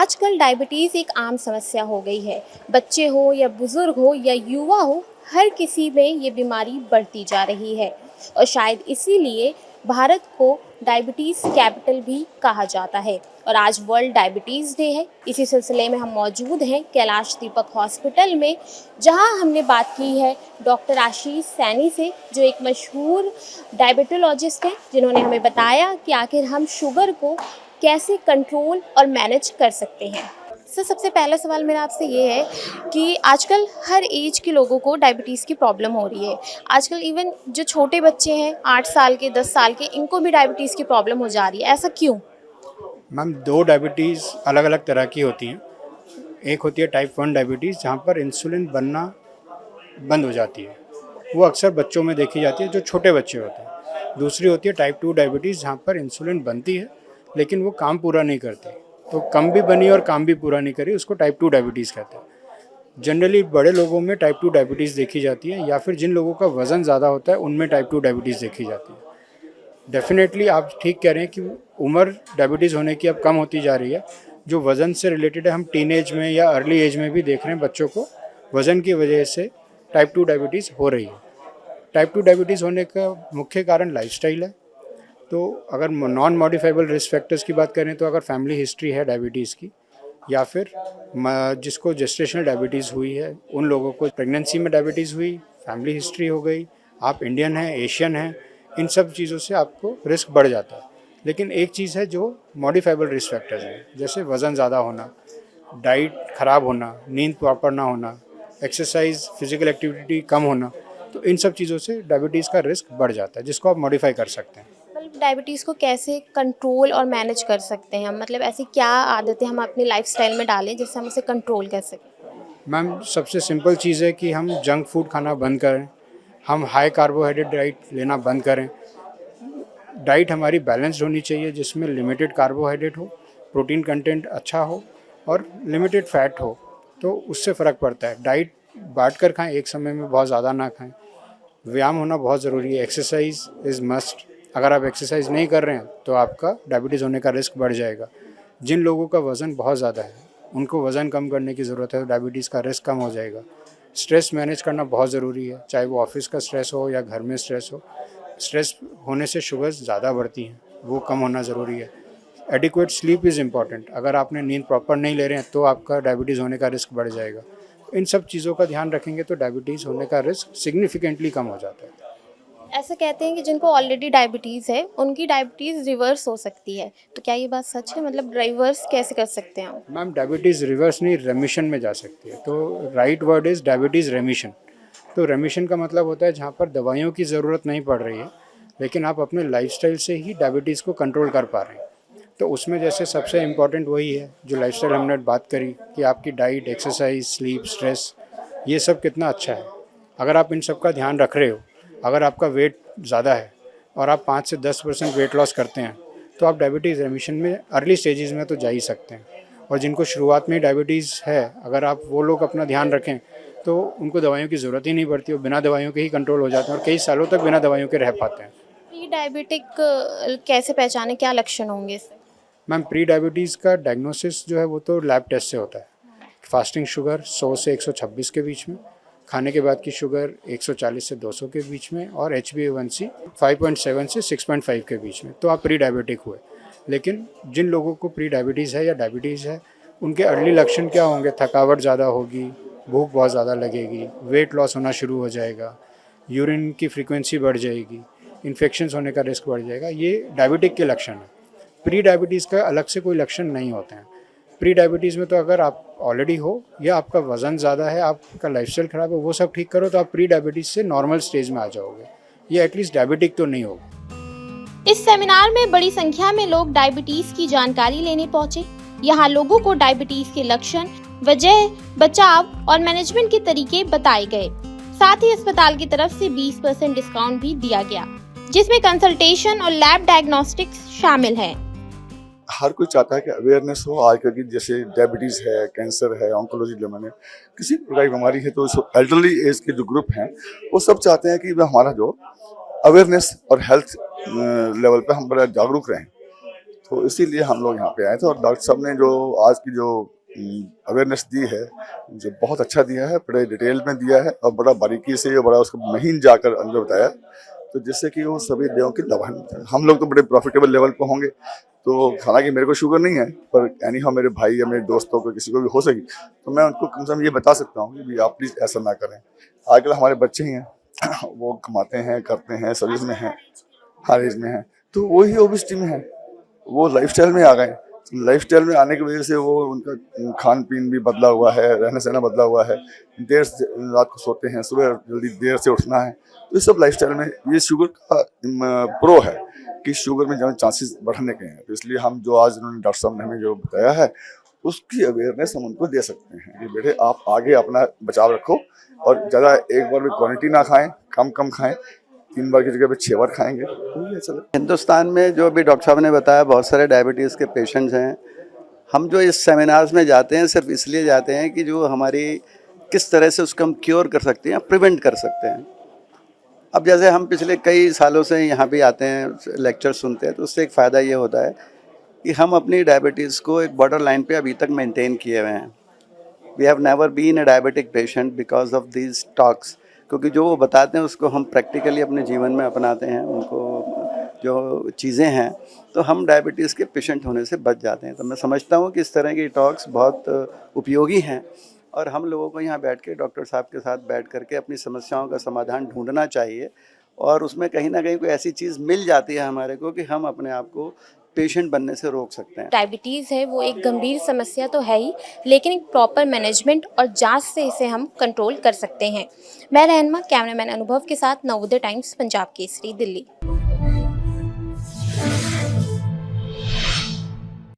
आजकल डायबिटीज़ एक आम समस्या हो गई है। बच्चे हो या बुज़ुर्ग हो या युवा हो, हर किसी में ये बीमारी बढ़ती जा रही है और शायद इसीलिए भारत को डायबिटीज़ कैपिटल भी कहा जाता है। और आज वर्ल्ड डायबिटीज़ डे है। इसी सिलसिले में हम मौजूद हैं कैलाश दीपक हॉस्पिटल में, जहां हमने बात की है डॉक्टर आशीष सैनी से, जो एक मशहूर डायबिटोलॉजिस्ट हैं, जिन्होंने हमें बताया कि आखिर हम शुगर को कैसे कंट्रोल और मैनेज कर सकते हैं। सर, सबसे पहला सवाल मेरा आपसे ये है कि आजकल हर एज के लोगों को डायबिटीज़ की प्रॉब्लम हो रही है। आजकल इवन जो छोटे बच्चे हैं 8 साल के, 10 साल के, इनको भी डायबिटीज़ की प्रॉब्लम हो जा रही है। ऐसा क्यों? मैम, दो डायबिटीज़ अलग अलग तरह की होती हैं। एक होती है टाइप 1 डायबिटीज़, जहाँ पर इंसुलिन बनना बंद हो जाती है। वो अक्सर बच्चों में देखी जाती है जो छोटे बच्चे होते हैं। दूसरी होती है टाइप 2 डायबिटीज़, जहाँ पर इंसुलिन बनती है लेकिन वो काम पूरा नहीं करती। तो कम भी बनी और काम भी पूरा नहीं करी, उसको टाइप 2 डायबिटीज़ कहते हैं। जनरली बड़े लोगों में टाइप 2 डायबिटीज़ देखी जाती है, या फिर जिन लोगों का वज़न ज़्यादा होता है उनमें टाइप 2 डायबिटीज़ देखी जाती है। डेफिनेटली आप ठीक कह रहे हैं कि उम्र डायबिटीज़ होने की अब कम होती जा रही है। जो वज़न से रिलेटेड है, हम टीनेज में या अर्ली एज में भी देख रहे हैं बच्चों को वज़न की वजह से टाइप 2 डायबिटीज़ हो रही है। टाइप 2 डायबिटीज़ होने का मुख्य कारण लाइफस्टाइल है। तो अगर नॉन मॉडिफाइबल रिस्क फैक्टर्स की बात करें, तो अगर फैमिली हिस्ट्री है डायबिटीज़ की, या फिर जिसको जेस्टेशनल डायबिटीज़ हुई है, उन लोगों को प्रेगनेंसी में डायबिटीज़ हुई, फैमिली हिस्ट्री हो गई, आप इंडियन हैं, एशियन हैं, इन सब चीज़ों से आपको रिस्क बढ़ जाता है। लेकिन एक चीज़ है जो मॉडिफाइबल रिस्क फैक्टर्स हैं, जैसे वज़न ज़्यादा होना, डाइट ख़राब होना, नींद प्रॉपर ना होना, एक्सरसाइज फिजिकल एक्टिविटी कम होना, तो इन सब चीज़ों से डायबिटीज़ का रिस्क बढ़ जाता है, जिसको आप मॉडिफाई कर सकते हैं। मतलब डायबिटीज़ को कैसे कंट्रोल और मैनेज कर सकते हैं हम? मतलब ऐसी क्या आदतें हम अपनी लाइफ़स्टाइल में डालें जिससे हम उसे कंट्रोल कर सकें? मैम, सबसे सिंपल चीज़ है कि हम जंक फूड खाना बंद करें, हम हाई कार्बोहाइड्रेट डाइट लेना बंद करें। डाइट हमारी बैलेंस्ड होनी चाहिए, जिसमें लिमिटेड कार्बोहाइड्रेट हो, प्रोटीन कंटेंट अच्छा हो और लिमिटेड फैट हो, तो उससे फ़र्क पड़ता है। डाइट बाँट कर खाएं, एक समय में बहुत ज़्यादा ना खाएं। व्यायाम होना बहुत ज़रूरी है, एक्सरसाइज इज़ मस्ट। अगर आप एक्सरसाइज नहीं कर रहे हैं तो आपका डायबिटीज़ होने का रिस्क बढ़ जाएगा। जिन लोगों का वज़न बहुत ज़्यादा है, उनको वज़न कम करने की ज़रूरत है, तो डायबिटीज़ का रिस्क कम हो जाएगा। स्ट्रेस मैनेज करना बहुत ज़रूरी है, चाहे वो ऑफिस का स्ट्रेस हो या घर में स्ट्रेस हो। स्ट्रेस होने से शुगर्स ज़्यादा बढ़ती हैं, वो कम होना ज़रूरी है। Adequate sleep is important. अगर आपने नींद प्रॉपर नहीं ले रहे हैं तो आपका डायबिटीज़ होने का रिस्क बढ़ जाएगा। इन सब चीज़ों का ध्यान रखेंगे तो डायबिटीज़ होने का रिस्क सिग्निफिकेंटली कम हो जाता है। ऐसा कहते हैं कि जिनको ऑलरेडी डायबिटीज़ है, उनकी डायबिटीज़ रिवर्स हो सकती है। तो क्या ये बात सच है? मतलब रिवर्स कैसे कर सकते हैं हम? मैम, डायबिटीज़ रिवर्स नहीं, रेमिशन में जा सकती है। तो राइट वर्ड इज़ डायबिटीज़ रेमिशन। तो रेमिशन का मतलब होता है जहाँ पर दवाइयों की ज़रूरत नहीं पड़ रही है, लेकिन आप अपने लाइफस्टाइल से ही डायबिटीज़ को कंट्रोल कर पा रहे हैं। तो उसमें जैसे सबसे इम्पॉर्टेंट वही है जो लाइफस्टाइल हमने बात करी, कि आपकी डाइट, एक्सरसाइज, स्लीप, स्ट्रेस, ये सब कितना अच्छा है। अगर आप इन सब का ध्यान रख रहे हो, अगर आपका वेट ज़्यादा है और आप 5 से 10% वेट लॉस करते हैं, तो आप डायबिटीज़ रेमिशन में अर्ली स्टेजेस में तो जा ही सकते हैं। और जिनको शुरुआत में डायबिटीज़ है, अगर आप वो लोग अपना ध्यान रखें तो उनको दवाइयों की ज़रूरत ही नहीं पड़ती, वो बिना दवाइयों के ही कंट्रोल हो जाते हैं और कई सालों तक बिना दवाइयों के रह पाते हैं। प्री डायबिटिक कैसे पहचानें? क्या लक्षण होंगे इससे? मैम, प्री डायबिटीज़ का डायग्नोसिस जो है वो तो लैब टेस्ट से होता है। फास्टिंग शुगर 100 से 126 के बीच में, खाने के बाद की शुगर 140 से 200 के बीच में, और HbA1c 5.7 से 6.5 के बीच में, तो आप प्री डायबिटिक हुए। लेकिन जिन लोगों को प्री डायबिटीज़ है या डायबिटीज़ है, उनके अर्ली लक्षण क्या होंगे? थकावट ज़्यादा होगी, भूख बहुत ज़्यादा लगेगी, वेट लॉस होना शुरू हो जाएगा, यूरिन की फ्रीक्वेंसी बढ़ जाएगी, इन्फेक्शंस होने का रिस्क बढ़ जाएगा। ये डायबिटिक के लक्षण हैं। प्री डायबिटीज़ का अलग से कोई लक्षण नहीं होते हैं। प्री डायबिटीज़ में तो अगर आप ऑलरेडी हो या आपका वज़न ज़्यादा है, आपका लाइफस्टाइल ख़राब है, वो सब ठीक करो तो आप प्री डायबिटीज़ से नॉर्मल स्टेज में आ जाओगे। ये एटलीस्ट डायबिटिक तो नहीं होगा। इस सेमिनार में बड़ी संख्या में लोग डायबिटीज की जानकारी लेने पहुंचे। यहाँ लोगों को डायबिटीज के लक्षण, वजह, बचाव और मैनेजमेंट के तरीके बताए गए। साथ ही अस्पताल की तरफ से 20% डिस्काउंट भी दिया गया, जिसमें कंसल्टेशन और लैब डायग्नोस्टिक्स शामिल है। हर कोई चाहता है कि अवेयरनेस हो। आजकल की जैसे डायबिटीज़ है, कैंसर है, ऑन्कोलॉजी मैंने किसी प्रकार की बीमारी है, तो एल्डरली एज के जो ग्रुप हैं वो सब चाहते हैं कि हमारा जो अवेयरनेस और हेल्थ लेवल पे हम बड़ा जागरूक रहें। तो इसीलिए हम लोग यहाँ पे आए थे और डॉक्टर साहब ने जो आज की जो अवेयरनेस दी है, जो बहुत अच्छा दिया है, बड़े डिटेल में दिया है और बड़ा बारीकी से और बड़ा उसको महीन जाकर अंदर बताया, तो जिससे कि वो सभी देहों की दवा हम लोग तो बड़े प्रॉफिटेबल लेवल पे होंगे। तो हालांकि मेरे को शुगर नहीं है, पर यानी हाँ मेरे भाई या मेरे दोस्तों को किसी को भी हो सकी तो मैं उनको कम से कम ये बता सकता हूँ कि आप प्लीज़ ऐसा ना करें। आजकल हमारे बच्चे ही हैं वो कमाते हैं, करते हैं, सर्विस में हैं, हर एज में हैं, तो वही ओबेसिटी में है, वो लाइफस्टाइल में आ गए। लाइफस्टाइल में आने की वजह से वो उनका खान पीन भी बदला हुआ है, रहना सहना बदला हुआ है, देर से रात को सोते हैं, सुबह जल्दी देर से उठना है, तो इस सब लाइफस्टाइल में ये शुगर का प्रो है कि शुगर में जो चांसेस बढ़ने के हैं। तो इसलिए हम जो आज उन्होंने डॉक्टर साहब ने हमें जो बताया है उसकी अवेयरनेस हम उनको दे सकते हैं कि बेटे आप आगे अपना बचाव रखो और ज़्यादा एक बार में क्वांटिटी ना खाएं, कम कम खाएं, 3 बार की जगह पे 6 बार खाएंगे तो ये चले। हिंदुस्तान में जो भी डॉक्टर साहब ने बताया बहुत सारे डायबिटीज़ के पेशेंट्स हैं। हम जो इस सेमिनार्स में जाते हैं सिर्फ इसलिए जाते हैं कि जो हमारी किस तरह से उसको हम क्योर कर सकते हैं, प्रिवेंट कर सकते हैं। अब जैसे हम पिछले कई सालों से यहाँ भी आते हैं, लेक्चर सुनते हैं, तो उससे एक फ़ायदा ये होता है कि हम अपनी डायबिटीज़ को एक बॉर्डर लाइन पे अभी तक मेंटेन किए हुए हैं। We have never been a diabetic patient because of these talks, क्योंकि जो वो बताते हैं उसको हम प्रैक्टिकली अपने जीवन में अपनाते हैं, उनको जो चीज़ें हैं, तो हम डायबिटीज़ के पेशेंट होने से बच जाते हैं। तो मैं समझता हूँ कि इस तरह की टॉक्स बहुत उपयोगी हैं और हम लोगों को यहाँ बैठ के डॉक्टर साहब के साथ बैठ करके अपनी समस्याओं का समाधान ढूंढना चाहिए और उसमें कहीं ना कहीं कोई ऐसी चीज़ मिल जाती है हमारे को कि हम अपने आप को पेशेंट बनने से रोक सकते हैं। डायबिटीज़ है वो एक गंभीर समस्या तो है ही, लेकिन एक प्रॉपर मैनेजमेंट और जांच से इसे हम कंट्रोल कर सकते हैं। मैं रहनमा, कैमरामैन अनुभव के साथ नवोदय टाइम्स, पंजाब केसरी, दिल्ली।